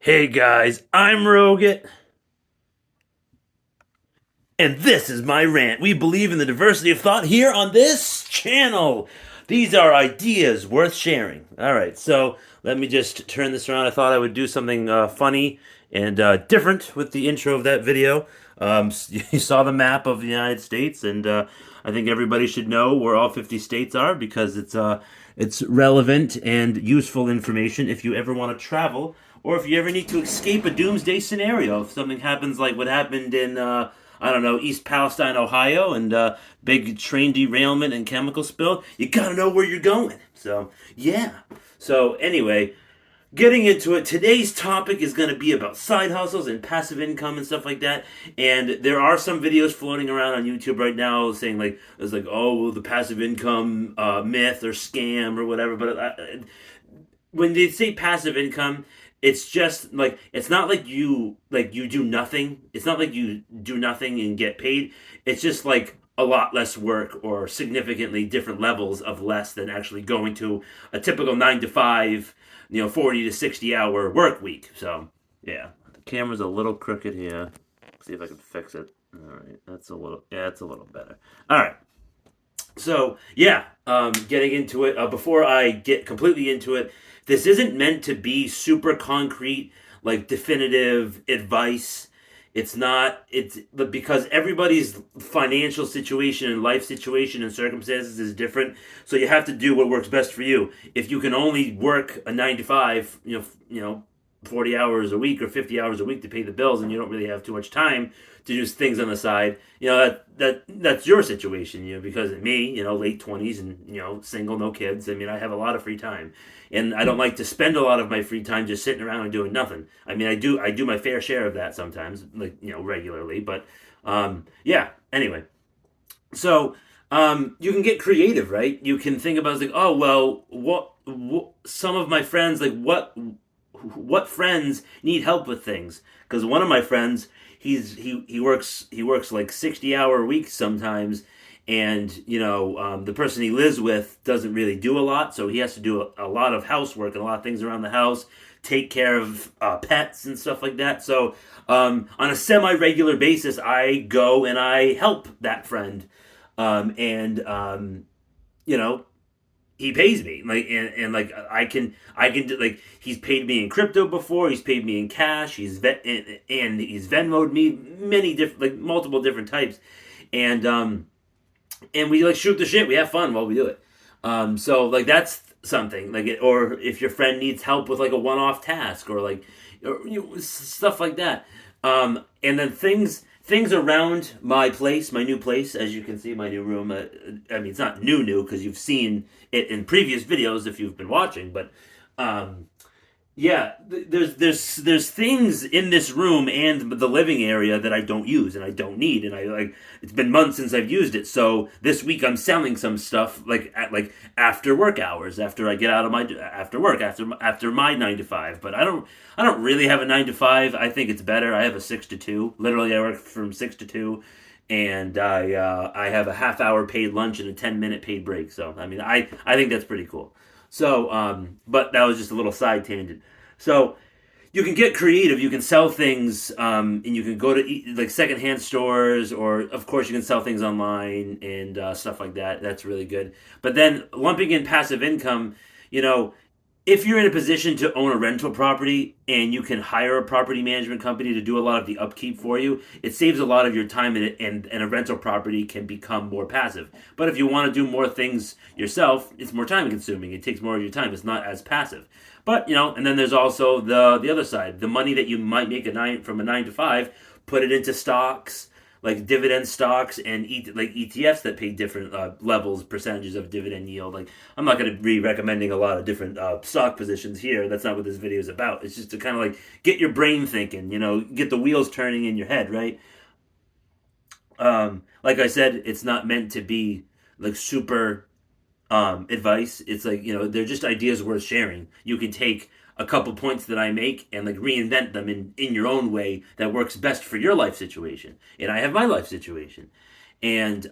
Hey guys, I'm Roget, and this is my rant. We believe in the diversity of thought here on this channel. These are ideas worth sharing. All right, so let me just turn this around. I thought I would do something funny and different with the intro of that video. You saw the map of the United States, and I think everybody should know where all 50 states are because it's relevant and useful information if you ever want to travel or if you ever need to escape a doomsday scenario. If something happens like what happened in I don't know, East Palestine, Ohio, and big train derailment and chemical spill, you gotta know where you're going. So, yeah. So, anyway, getting into it, today's topic is going to be about side hustles and passive income and stuff like that. And there are some videos floating around on YouTube right now saying like, it's like, oh, well, the passive income myth or scam or whatever. But when they say passive income, it's just like it's not like you do nothing. It's not like you do nothing and get paid. It's just like a lot less work or significantly different levels of less than actually going to a typical 9 to 5, 40 to 60 hour work week. So yeah, the camera's a little crooked here. See if I can fix it. All right, that's a little better. All right. So yeah, getting into it. Before I get completely into it, this isn't meant to be super concrete, like definitive advice. It's not. It's because everybody's financial situation and life situation and circumstances is different. So you have to do what works best for you. If you can only work a 9 to 5, 40 hours a week or 50 hours a week to pay the bills, and you don't really have too much time to do things on the side, that's your situation, because me, late 20s and, single, no kids. I mean, I have a lot of free time. And I don't like to spend a lot of my free time just sitting around and doing nothing. I mean, I do my fair share of that sometimes, like, regularly, but yeah, anyway. So, you can get creative, right? You can think about like, oh well, what some of my friends like what friends need help with things, because one of my friends, he works like 60-hour weeks sometimes, and the person he lives with doesn't really do a lot, so he has to do a lot of housework and a lot of things around the house, take care of pets and stuff like that. So on a semi-regular basis I go and I help that friend, and you know he pays me, like, and like I can do, like, he's paid me in crypto before, he's paid me in cash, and he's Venmoed me many different, like, multiple different types, and we like shoot the shit, we have fun while we do it. So like that's something like it, or if your friend needs help with like a one-off task, or like, stuff like that. And then things around my place, my new place, as you can see, my new room. I mean, it's not new because you've seen it in previous videos if you've been watching, but um, yeah, there's things in this room and the living area that I don't use and I don't need, and I like, it's been months since I've used it. So this week I'm selling some stuff, like at like after work hours, after I get out of my after work, after my 9 to 5. But I don't really have a 9 to 5. I think it's better. I have a 6 to 2. Literally, I work from 6 to 2, and I have a half-hour paid lunch and a 10-minute paid break. So I mean, I think that's pretty cool. So, but that was just a little side tangent. So, you can get creative. You can sell things, and you can go to like secondhand stores, or of course you can sell things online and stuff like that. That's really good. But then lumping in passive income, you know, if you're in a position to own a rental property and you can hire a property management company to do a lot of the upkeep for you, it saves a lot of your time, and a rental property can become more passive. But if you want to do more things yourself, it's more time consuming. It takes more of your time. It's not as passive. But and then there's also the other side. The money that you might make from a 9 to 5, put it into stocks, like dividend stocks, and like ETFs that pay different levels, percentages of dividend yield. Like, I'm not going to be recommending a lot of different stock positions here. That's not what this video is about. It's just to kind of like get your brain thinking, get the wheels turning in your head, right? Like I said, it's not meant to be like super advice. It's like, they're just ideas worth sharing. You can take a couple points that I make and like reinvent them in your own way that works best for your life situation. And I have my life situation, and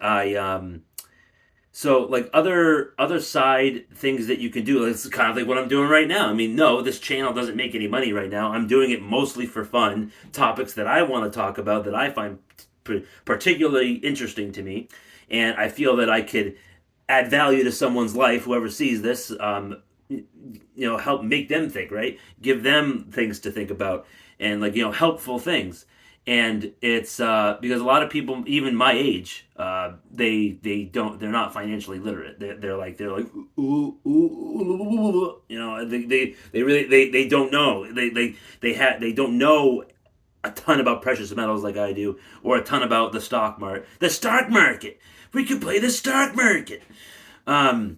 So like other side things that you can do, it's kind of like what I'm doing right now. I mean, no, this channel doesn't make any money right now. I'm doing it mostly for fun, topics that I want to talk about that I find particularly interesting to me, and I feel that I could add value to someone's life, whoever sees this. Help make them think, right? Give them things to think about, and like helpful things. And it's because a lot of people, even my age, they're not financially literate. They're like ooh, ooh, ooh, they really they don't know they don't know a ton about precious metals like I do, or a ton about the stock market. The stock market. We could play the stock market. Um,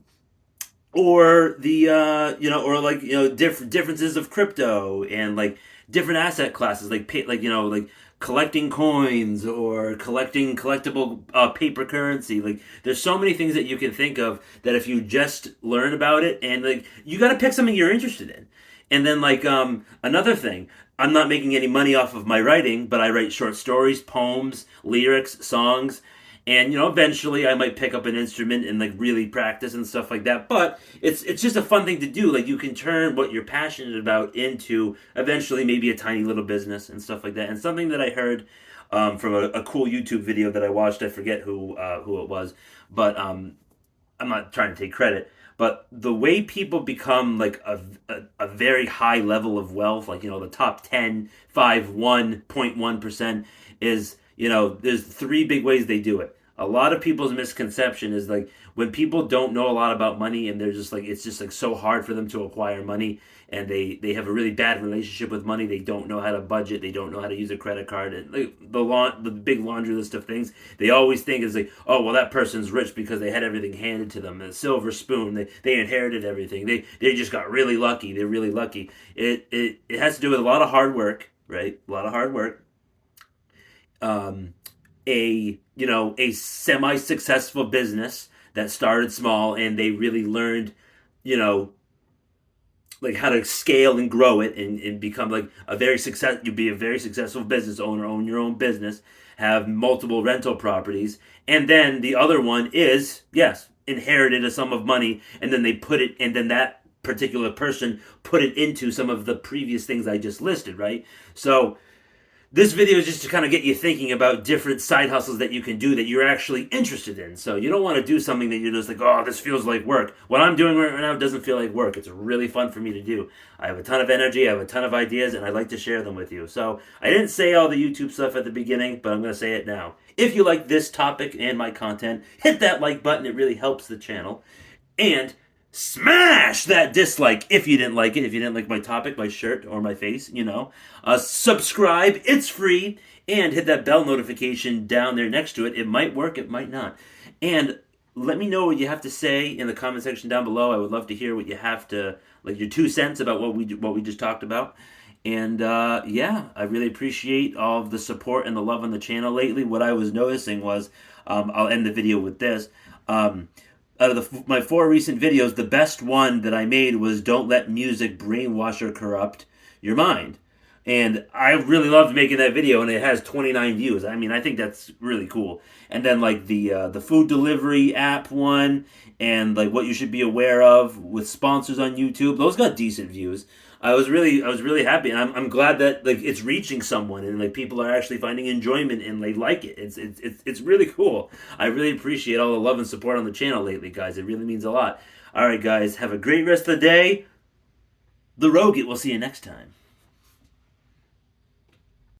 or the or like differences of crypto and like different asset classes, like like collecting coins or collecting collectible paper currency. Like there's so many things that you can think of that if you just learn about it, and like you got to pick something you're interested in. And then like another thing, I'm not making any money off of my writing, but I write short stories, poems, lyrics, songs, and eventually I might pick up an instrument and like really practice and stuff like that. But it's just a fun thing to do. Like you can turn what you're passionate about into eventually maybe a tiny little business and stuff like that. And something that I heard from a cool YouTube video that I watched, I forget who it was, but I'm not trying to take credit, but the way people become like a very high level of wealth, like the top 10, 5, 1.1%, is there's three big ways they do it. A lot of people's misconception is like when people don't know a lot about money, and they're just like, it's just like so hard for them to acquire money, and they have a really bad relationship with money. They don't know how to budget. They don't know how to use a credit card, and like the big laundry list of things they always think is like, oh well, that person's rich because they had everything handed to them, a silver spoon. They inherited everything. They just got really lucky. They're really lucky. It has to do with a lot of hard work, right? A lot of hard work. Um, a semi successful business that started small, and they really learned, you know like how to scale and grow it, and become like a very success you be a very successful business owner, own your own business, have multiple rental properties. And then the other one is, yes, inherited a sum of money, and then that particular person put it into some of the previous things I just listed, right? So this video is just to kind of get you thinking about different side hustles that you can do that you're actually interested in. So you don't want to do something that you're just like, oh, this feels like work. What I'm doing right now doesn't feel like work. It's really fun for me to do. I have a ton of energy, I have a ton of ideas, and I'd like to share them with you. So I didn't say all the YouTube stuff at the beginning, but I'm going to say it now. If you like this topic and my content, hit that like button. It really helps the channel. And smash that dislike if you didn't like it, if you didn't like my topic, my shirt, or my face. Subscribe, it's free, and hit that bell notification down there next to it. It might work, it might not. And let me know what you have to say in the comment section down below. I would love to hear what you have to, like, your 2 cents about what we just talked about. And yeah, I really appreciate all of the support and the love on the channel lately. What I was noticing was, I'll end the video with this. Out of my 4 recent videos, the best one that I made was "Don't Let Music Brainwash or Corrupt Your Mind," and I really loved making that video, and it has 29 views. I mean, I think that's really cool. And then like the food delivery app one, and like what you should be aware of with sponsors on YouTube, those got decent views. I was really happy, and I'm glad that like it's reaching someone, and like people are actually finding enjoyment, and they like it. It's really cool. I really appreciate all the love and support on the channel lately, guys. It really means a lot. All right, guys, have a great rest of the day. The Rogue It. We'll see you next time.